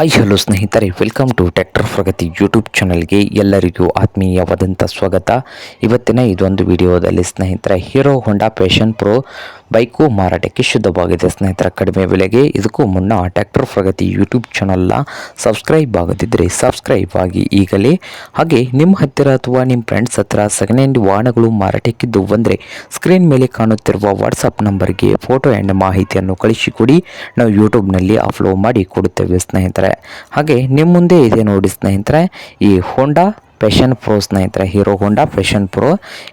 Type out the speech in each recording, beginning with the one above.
Hi hello ಸ್ನೇಹಿತರೆ, welcome to tractor Pragati YouTube ಚಾನಲ್ಗೆ ಎಲ್ಲರಿಗೂ ಆತ್ಮೀಯವಾದಂಥ ಸ್ವಾಗತ. ಇವತ್ತಿನ ಇದೊಂದು ವಿಡಿಯೋದಲ್ಲಿ ಸ್ನೇಹಿತರೆ, Hero Honda Passion Pro bike ಮಾರಾಟಕ್ಕೆ ಶುದ್ಧವಾಗಿದೆ ಸ್ನೇಹಿತರ, ಕಡಿಮೆ ಬೆಲೆಗೆ. ಇದಕ್ಕೂ ಮುನ್ನ ಟ್ರ್ಯಾಕ್ಟರ್ ಪ್ರಗತಿ ಯೂಟ್ಯೂಬ್ ಚಾನಲ್ನ ಸಬ್ಸ್ಕ್ರೈಬ್ ಆಗದಿದ್ದರೆ ಸಬ್ಸ್ಕ್ರೈಬ್ ಆಗಿ ಈಗಲೇ. ಹಾಗೆ ನಿಮ್ಮ ಹತ್ತಿರ ಅಥವಾ ನಿಮ್ಮ ಫ್ರೆಂಡ್ಸ್ ಹತ್ರ ಸೆಕೆಂಡ್ ಹ್ಯಾಂಡ್ ವಾಹನಗಳು ಮಾರಾಟಕ್ಕಿದ್ದು ಬಂದರೆ ಸ್ಕ್ರೀನ್ ಮೇಲೆ ಕಾಣುತ್ತಿರುವ ವಾಟ್ಸಪ್ ನಂಬರ್ಗೆ ಫೋಟೋ ಆ್ಯಂಡ್ ಮಾಹಿತಿಯನ್ನು ಕಳಿಸಿಕೊಡಿ. ನಾವು ಯೂಟ್ಯೂಬ್ನಲ್ಲಿ ಅಪ್ಲೋಡ್ ಮಾಡಿ ಕೊಡುತ್ತೇವೆ ಸ್ನೇಹಿತರೆ. ಹಾಗೆ ನಿಮ್ಮ ಮುಂದೆ ಇದೆ ನೋಡಿ ಸ್ನೇಹಿತರೆ, ಈ ಹೋಂಡಾ ಪ್ಯಾಷನ್ ಪ್ರೋ ಸ್ನೇಹಿತರೆ, ಹೀರೋ ಹೋಂಡಾ ಪ್ಯಾಷನ್ ಪ್ರೋ.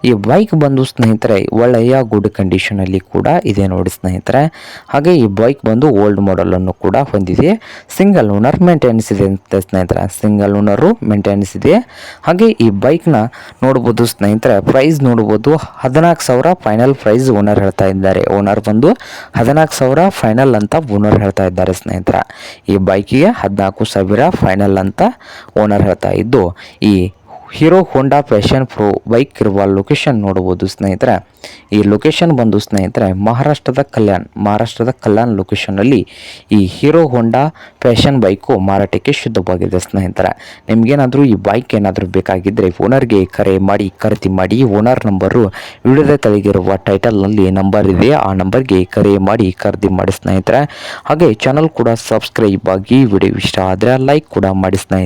ಈ ಬೈಕ್ ಬಂದು ಸ್ನೇಹಿತರೆ ಒಳ್ಳೆಯ ಗುಡ್ ಕಂಡೀಷನಲ್ಲಿ ಕೂಡ ಇದೆ ನೋಡಿ ಸ್ನೇಹಿತರೆ. ಹಾಗೆ ಈ ಬೈಕ್ ಬಂದು ಓಲ್ಡ್ ಮಾಡೆಲನ್ನು ಕೂಡ ಹೊಂದಿದೆ. ಸಿಂಗಲ್ ಓನರ್ ಮೇಂಟೆನೆನ್ಸ್ ಇದೆ ಅಂತ ಸ್ನೇಹಿತರೆ, ಸಿಂಗಲ್ ಓನರು ಮೇಂಟೆನೆನ್ಸ್ ಇದೆ. ಹಾಗೆ ಈ ಬೈಕ್ನ ನೋಡ್ಬೋದು ಸ್ನೇಹಿತರೆ, ಪ್ರೈಸ್ ನೋಡ್ಬೋದು 14,000 ಫೈನಲ್ ಪ್ರೈಸ್ ಓನರ್ ಹೇಳ್ತಾ ಇದ್ದಾರೆ. ಓನರ್ ಬಂದು 14,000 ಫೈನಲ್ ಅಂತ ಓನರ್ ಹೇಳ್ತಾ ಇದ್ದಾರೆ ಸ್ನೇಹಿತರೆ. ಈ ಬೈಕಿಗೆ 14,000 ಫೈನಲ್ ಅಂತ ಓನರ್ ಹೇಳ್ತಾ ಇದ್ದು, ಈ hero Honda Passion pro bike ಇರುವ ಲೊಕೇಶನ್ ನೋಡಬಹುದು ಸ್ನೇಹಿತರೆ. ಈ ಲೊಕೇಶನ್ ಬಂದು ಸ್ನೇಹಿತರೆ ಮಹಾರಾಷ್ಟ್ರದ ಕಲ್ಯಾಣ್ ಲೊಕೇಶನಲ್ಲಿ ಈ ಹೀರೋ ಹೋಂಡಾ ಪ್ಯಾಷನ್ ಬೈಕು ಮಾರಾಟಕ್ಕೆ ಶುದ್ಧವಾಗಿದೆ ಸ್ನೇಹಿತರೆ. ನಿಮಗೇನಾದರೂ ಈ ಬೈಕ್ ಏನಾದರೂ ಬೇಕಾಗಿದ್ದರೆ ಓನರ್ಗೆ ಕರೆ ಮಾಡಿ ಖರೀದಿ ಮಾಡಿ. ಓನರ್ ನಂಬರು ವಿಡಿಯೋದ ತೆಳಗಿರುವ ಟೈಟಲ್ನಲ್ಲಿ ನಂಬರ್ ಇದೆ, ಆ ನಂಬರ್ಗೆ ಕರೆ ಮಾಡಿ ಖರೀದಿ ಮಾಡಿ ಸ್ನೇಹಿತರೆ. ಹಾಗೆ ಚಾನಲ್ ಕೂಡ ಸಬ್ಸ್ಕ್ರೈಬ್ ಆಗಿ. ವಿಡಿಯೋ ಇಷ್ಟ ಆದರೆ ಲೈಕ್ ಕೂಡ ಮಾಡಿ ಸ್ನೇಹಿತರೆ.